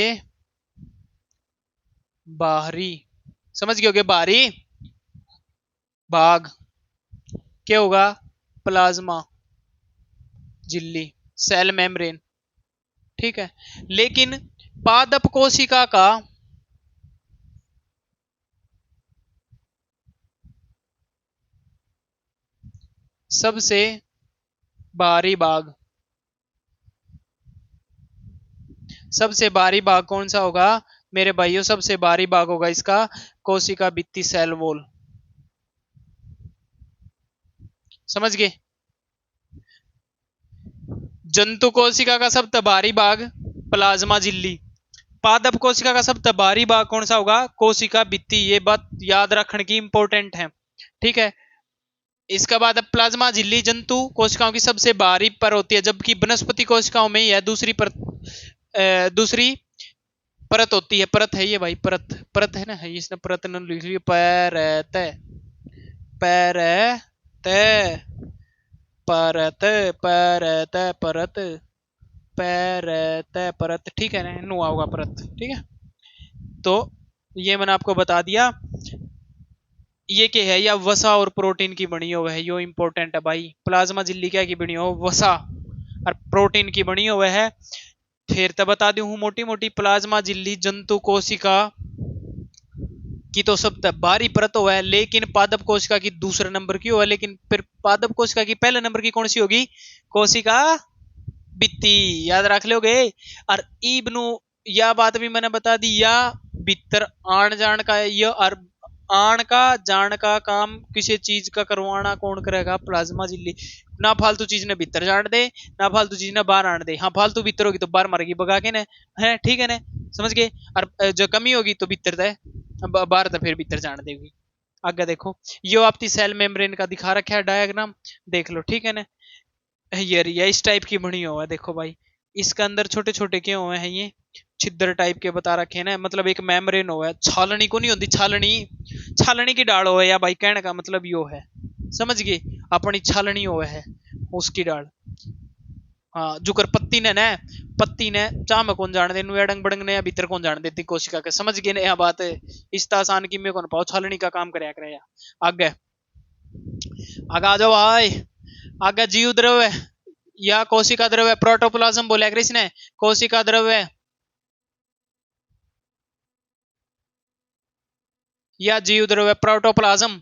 बाहरी, समझ गए होगे, बाहरी भाग क्या होगा, प्लाज्मा झिल्ली, सेल मेम्ब्रेन, ठीक है। लेकिन पादप कोशिका का सबसे बाहरी भाग, सबसे बाहरी भाग कौन सा होगा मेरे भाइयों, सबसे बाहरी भाग होगा इसका कोशिका भित्ति सेल वॉल, समझ गए। जंतु कोशिका का सबसे बाहरी भाग प्लाज्मा झिल्ली, पादप कोशिका का सबसे बाहरी भाग कौन सा होगा, कोशिका भित्ति, ये बात याद रखने की इंपॉर्टेंट है, ठीक है। इसके बाद अब प्लाज्मा झिल्ली जंतु कोशिकाओं की सबसे बाहरी पर होती है, जबकि वनस्पति कोशिकाओं में यह दूसरी पर दूसरी परत होती है। परत है ये भाई, परत परत है ना, है इसने परत न लिख ली, परत परत परत परत परत परत परत, ठीक है ना, नु होगा परत, ठीक है। तो ये मैंने आपको बता दिया, ये क्या है, या वसा और प्रोटीन की बनी हुई है, यो इंपॉर्टेंट है भाई। प्लाज्मा झिल्ली क्या की बनी हो, वसा और प्रोटीन की बनी हुई है। फिर तो बता दूं हूं मोटी मोटी, प्लाज्मा झिल्ली जंतु कोशिका की तो सब बाहरी परत हुआ है, लेकिन पादप कोशिका की दूसरे नंबर की हुआ है, लेकिन फिर पादप कोशिका की पहले नंबर की कौन सी होगी, कोशिका भित्ति, याद रख लोगे। और इब्नु, या बात भी मैंने बता दी, या भीतर आण जान का, ये और आण का जान का काम किसी चीज का करवाना कौन करेगा, प्लाज्मा झिल्ली। ना फालतू चीज ने भीतर जान दे, ना फालतू चीज ने बाहर आने दे, हाँ फालतू भीतर होगी तो बाहर मारेगी भगा के ना, है ठीक है ना, समझ गए। और जो कमी होगी तो भीतर है, बाहर तो फिर भीतर जान देगी। आगे देखो, यो आपकी सेल मेम्ब्रेन का दिखा रखा है डायग्राम, देख लो, ठीक है ना। ये इस टाइप की बनी हुआ है, देखो भाई, इसके अंदर छोटे छोटे क्या हुए हैं, ये छिद्र टाइप के बता रखे हैं ना, मतलब एक मेम्ब्रेन हुआ है, छालनी को नहीं होती छालनी, छालनी की डाल हुआ है, या भाई कहने का मतलब यो है, समझ गए, अपनी छालनी हुआ है उसकी डाल। हाँ जुकर पत्ती ने ना, पत्ती ने चाह में कौन जान दे, एडंग बड़ंग ने भीतर कौन जान देती कोशिका के, समझ गए ना यह बात है। इस आसान की में कौन पाओ, छालनी का काम करे आगे, आगे आ जाओ भाई। आगे जीव द्रव्य या कोशिका द्रव्य, प्रोटोप्लाज्म बोला इसने, कोशिका द्रव्य या जीव द्रव्य, प्रोटोप्लाज्म।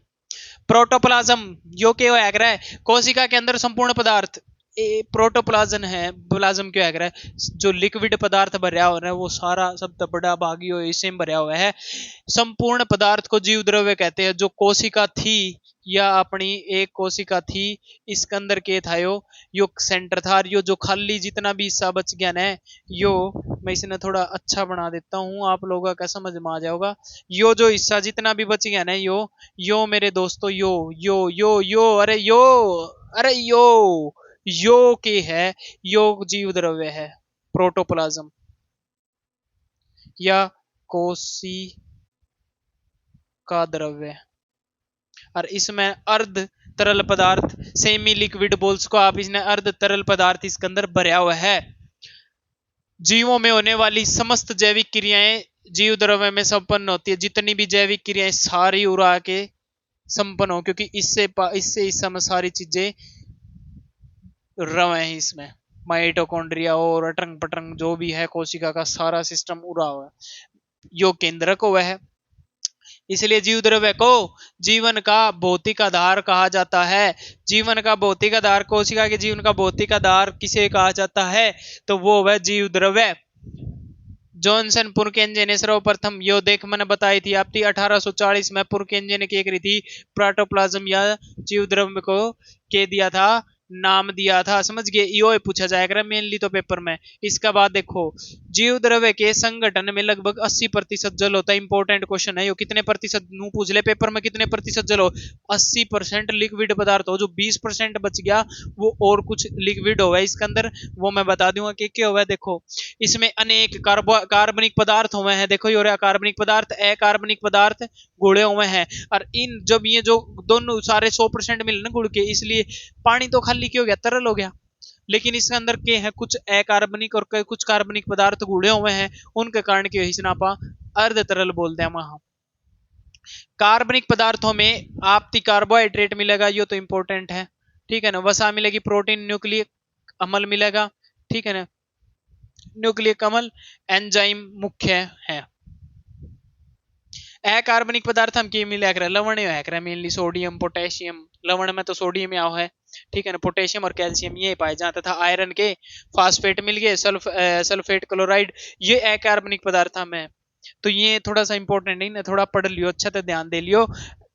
प्रोटोप्लाज्म यो क्यों है, कोशिका के अंदर संपूर्ण पदार्थ, प्रोटोप्लाज्म है, प्लाज्म क्यों है, जो लिक्विड पदार्थ भरया हो रहा है वो सारा सब बड़ा भागी हो इसे भरया हुआ है। संपूर्ण पदार्थ को जीव द्रव्य कहते हैं। जो कोशिका थी या अपनी एक कोशिका थी, इसके अंदर के था यो सेंटर था, यो जो खाली जितना भी हिस्सा बच गया ना, यो मैं इसने थोड़ा अच्छा बना देता हूँ, आप लोगों का समझ में आ जाएगा। यो जो हिस्सा जितना भी बच गया ना, यो मेरे दोस्तों, यो अरे यो के है, यो जीव द्रव्य है, प्रोटोप्लाज्म या कोशिका द्रव्य। और इसमें अर्ध तरल पदार्थ, सेमी लिक्विड बोल सको आप, इसने अर्ध तरल पदार्थ इसके अंदर भरा हुआ है। जीवों में होने वाली समस्त जैविक क्रियाएं जीव द्रव्य में संपन्न होती है। जितनी भी जैविक क्रियाएं सारी उड़ा के संपन्न हो, क्योंकि इससे इस समय सारी चीजें रवे हैं इसमें। माइटोकॉन्ड्रिया और अटरंग पटरंग जो भी है कोशिका का सारा सिस्टम उड़ा हुआ है। यो केंद्रक हुआ है, इसलिए जीव द्रव्य को जीवन का भौतिक आधार कहा जाता है। जीवन का भौतिक आधार, कोशिका के जीवन का भौतिक आधार किसे कहा जाता है? तो वो वह जीव द्रव्य। जॉनसन पुरकेंजे ने सर्वप्रथम यो देख मैंने बताई थी आपकी 1840 में पुरकेंजे ने क्या करी थी, प्रोटोप्लाज्म या जीव द्रव्य को के दिया था, नाम दिया था। समझ गए? यो पूछा जाएगा मेनली तो पेपर में। इसका बाद देखो, जीव द्रव्य के संगठन में लगभग 80% जल होता है। इंपॉर्टेंट क्वेश्चन है यो, कितने प्रतिशत नू पूछ ले पेपर में, कितने प्रतिशत जल हो? 80% लिक्विड पदार्थ हो, जो 20% बच गया वो और कुछ लिक्विड हो इसके अंदर, वो मैं बता दूंगा कि क्या हुआ। देखो इसमें अनेक कार्बनिक पदार्थ हुए हैं। देखो ये कार्बनिक पदार्थ, अकार्बनिक पदार्थ गुड़े हुए हैं। और इन जब ये जो दोनों सारे 100% मिले ना गुड़ के, इसलिए पानी तो खाली क्यों हो गया, तरल हो गया। लेकिन इसके अंदर के हैं कुछ अकार्बनिक और कुछ कार्बनिक पदार्थ गुड़े हुए हैं, उनके कारण के हिस्सा अर्ध तरल बोलते हैं वहां। कार्बनिक पदार्थों में आपकी कार्बोहाइड्रेट मिलेगा, ये तो इंपॉर्टेंट है, ठीक है ना। वसा मिलेगी, प्रोटीन, न्यूक्लिक अम्ल मिलेगा, ठीक है ना। न्यूक्लिक अम्ल एंजाइम मुख्य है। अकार्बनिक पदार्थ हम की मिला कर लवण है, मेनली सोडियम पोटेशियम। लवण में तो सोडियम आओ है, ठीक है ना। पोटेशियम और कैल्शियम ये पाए जाता था। आयरन के फास्फेट मिल गए, सल्फेट क्लोराइड, ये अकार्बनिक पदार्थ में। तो ये थोड़ा सा इंपॉर्टेंट नहीं ना, थोड़ा पढ़ लियो, अच्छा तो ध्यान दे लियो।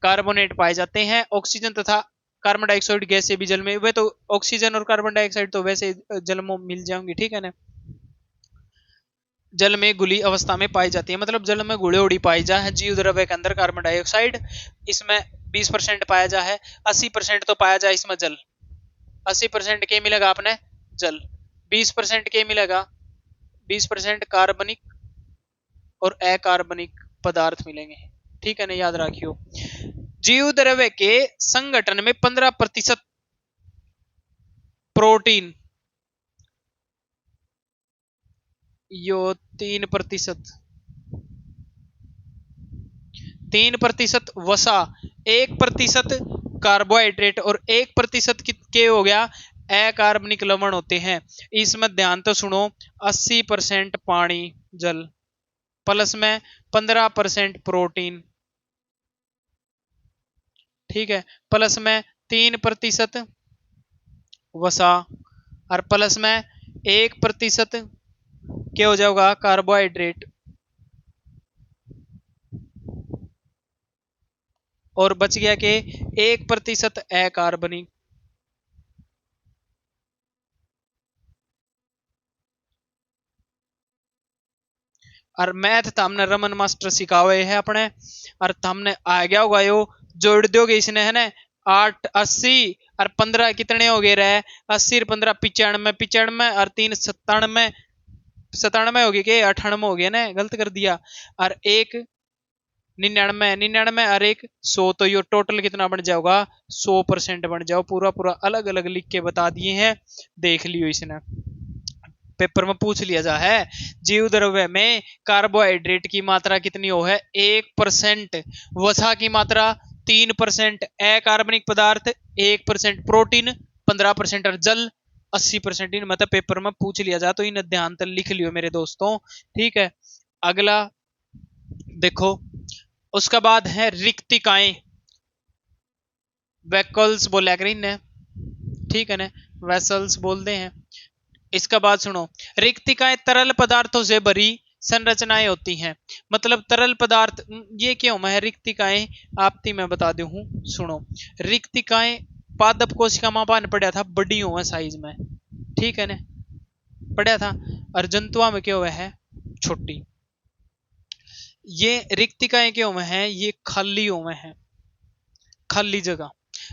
कार्बोनेट पाए जाते हैं। ऑक्सीजन तथा कार्बन डाइऑक्साइड गैस से भी जल में, वे तो ऑक्सीजन और कार्बन डाइऑक्साइड तो वैसे जल में मिल जाएंगे, ठीक है ना। जल में घुली अवस्था में पाई जाती है, मतलब जल में घुले उड़ी पाई जा है। जीव द्रव्य के अंदर कार्बन डाइऑक्साइड इसमें 20% पाया जा है, 80% तो पाया जाए इसमें जल। 80% के मिलेगा आपने जल, 20% के मिलेगा, 20% कार्बनिक और अकार्बनिक पदार्थ मिलेंगे, ठीक है ना, याद रखियो। जीव द्रव्य के संगठन में 15% प्रोटीन, यो 3%, 3% वसा, 1% कार्बोहाइड्रेट और 1% के हो गया अकार्बनिक लवण होते हैं। इसमें ध्यान तो सुनो, 80% पानी जल, प्लस में 15% प्रोटीन, ठीक है, प्लस में 3% वसा, और प्लस में 1% क्या हो जाएगा, कार्बोहाइड्रेट, और बच गया के 1% अकार्बनिक। और मैथ तो हमने रमन मास्टर सिखावे है अपने, और हमने आ गया होगा यो, जोड़ दोगे इसने, है ना। 8 80 और 15 कितने हो गए रहे, 80 और 15 95, 95 और 3 97, 97 हो गए के 98 हो गया ना, गलत कर दिया। और 1 99, 99 और 1 100, तो ये टोटल कितना बन जाएगा, 100% बन जाओ। पूरा पूरा अलग अलग लिख के बता दिए हैं, देख लियो इसने, पेपर में पूछ लिया जा है। जीव द्रव्य में कार्बोहाइड्रेट की मात्रा कितनी हो है, 1%, वसा की मात्रा 3%, अकार्बनिक पदार्थ 1%, प्रोटीन 15% और जल 80%। इन मतलब पेपर में पूछ लिया जा, तो इन ध्यान तक लिख लियो मेरे दोस्तों, ठीक है। अगला देखो, उसका बाद है रिक्तिकाएं, वैकल्स बोला करें इन्हें, ठीक है ना, वेसल्स बोलते हैं। इसका बात सुनो, रिक्तिकाएं तरल पदार्थों से भरी संरचनाएं होती हैं। मतलब तरल पदार्थ, ये क्यों है रिक्तिकाएं, आपती मैं बता दूं हूं, सुनो। रिक्तिकाएं पादप कोशिका में पान पड़ा था, बड़ी हुआ साइज में, ठीक है ना, पड़ा था। और जंतुओं में क्या हुआ है, छोटी। ये रिक्तिकाएं क्यों में है, ये खाली हुए हैं, खाली जगह।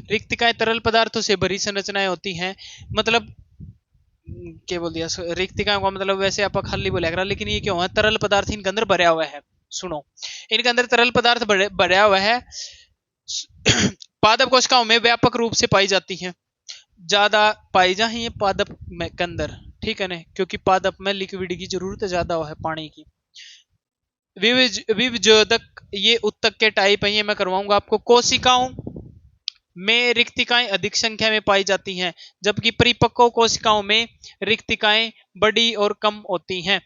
रिक्तिकाएं तरल पदार्थों से भरी संरचनाएं होती हैं, मतलब क्या बोल दिया, रिक्तिकाओं का मतलब वैसे आप खाली बोलेगा, लेकिन ये क्यों है, तरल पदार्थ इनके अंदर भरा हुआ है। सुनो, इनके अंदर तरल पदार्थ भरा हुआ है। पादप कोशिकाओं में व्यापक रूप से पाई जाती हैं, ज्यादा पाई जाती है पादप में के अंदर, ठीक है ना, क्योंकि पादप में लिक्विड की जरूरत ज्यादा है, पानी की। विभजोदक ये उत्तक के टाइप है, ये मैं करवाऊंगा आपको। कोशिकाओं में रिक्तिकाएं अधिक संख्या में पाई जाती हैं, जबकि परिपक्व कोशिकाओं में रिक्तिकाएं बड़ी और कम होती हैं।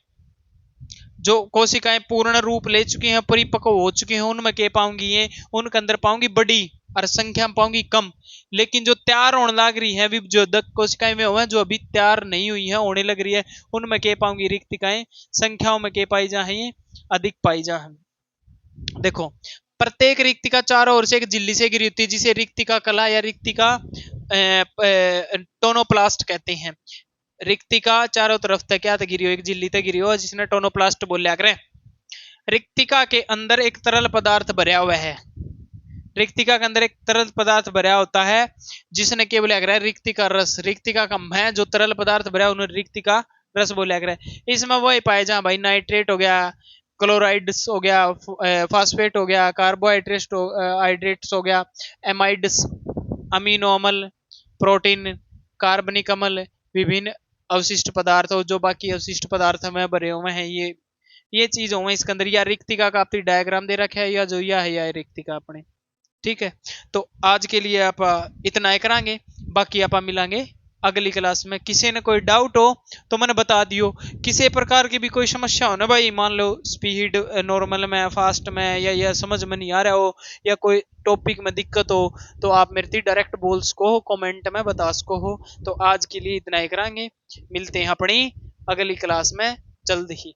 जो कोशिकाएं पूर्ण रूप ले चुकी हैं, परिपक्व हो चुकी हैं, उनमें क्या पाऊंगी, ये उनके अंदर पाऊंगी बड़ी और संख्या में पाऊंगी कम। लेकिन जो तैयार होने लग रही है विभजोदक कोशिकाएं में हुआ, जो अभी तैयार नहीं हुई है, होने लग रही है, उनमें क्या पाऊंगी, रिक्तिकाएं संख्याओं में क्या पाई जाए, अधिक पाई जाए। देखो, प्रत्येक रिक्तिका चारों ओर से एक झिल्ली से घिरी होती है, जिसे रिक्तिका कला या रिक्तिका टोनोप्लास्ट कहते हैं। रिक्तिका चारों तरफ तक क्या घिरी हो, एक झिल्ली तक घिरी हो, जिसने टोनोप्लास्ट बोलिया करे। रिक्तिका के अंदर एक तरल पदार्थ भरा हुआ है, रिक्तिका के अंदर एक तरल पदार्थ भरा होता है, जिसने क्या बोलिया करे, रिक्तिका रस। रिक्तिका का है जो तरल पदार्थ भरा, उन्हें रिक्तिका रस बोलिया करे। इसमें वही पाए जहां भाई नाइट्रेट हो गया, क्लोराइड्स हो गया, फास्फेट हो गया, कार्बोहाइड्रेट्स हाइड्रेट्स हो गया, एमाइड्स, अमीनो अम्ल, प्रोटीन, कार्बनिक अम्ल, विभिन्न अवशिष्ट पदार्थ, और जो बाकी अवशिष्ट पदार्थ में भरे हुए हैं, ये चीज हुए इसके अंदर। या रिक्तिका का आपकी डायग्राम दे रखा है, या जो यह है या रिक्तिका अपने, ठीक है। तो आज के लिए आप इतना ही करांगे, बाकी आप मिलांगे अगली क्लास में। किसी ने कोई डाउट हो तो मैंने बता दियो, किसी प्रकार की भी कोई समस्या हो ना भाई, मान लो स्पीड नॉर्मल में, फास्ट में, या समझ में नहीं आ रहा हो, या कोई टॉपिक में दिक्कत हो, तो आप मेरे से डायरेक्ट बोल सको हो, कमेंट में बता सको हो। तो आज के लिए इतना ही करांगे, मिलते हैं अपनी अगली क्लास में जल्द ही।